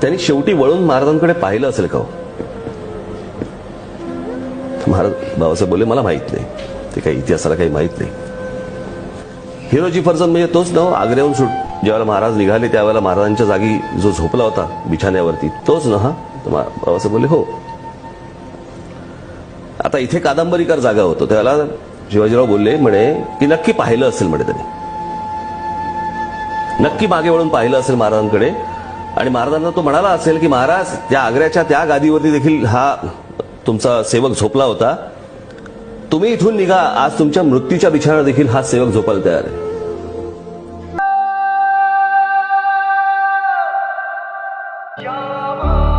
त्यांनी शेवटी वळून महाराजांकडे पाहिलं असेल का हो? महाराज बाबासाहेब बोलले मला माहित नाही, ते काही इतिहासाला काही माहित नाही. हिरोजी फर्जंद म्हणजे तोच ना आग्र्याहून ज्यावेळेला महाराज निघाले त्यावेळेला महाराजांच्या जागी जो झोपला होता बिछाण्यावरती तोच ना? हा बाबासाहेब बोलले हो. आता इथे कादंबरीकार जागा होतो त्यावेळेला शिवाजीराव बोलले म्हणे की नक्की पाहिलं असेल म्हणे, त्यांनी नक्की मागे वळून पाहिलं असेल महाराजांकडे आणि महाराजांना तो म्हणाला असेल की महाराज त्या आग्र्याच्या त्या गादीवरती देखील हा तुमचा सेवक झोपला होता, तुम्ही इथून निघा, आज तुमच्या मृत्यूच्या बिछाण्यावर देखील हा सेवक झोपायला तयार आहे. श्यामा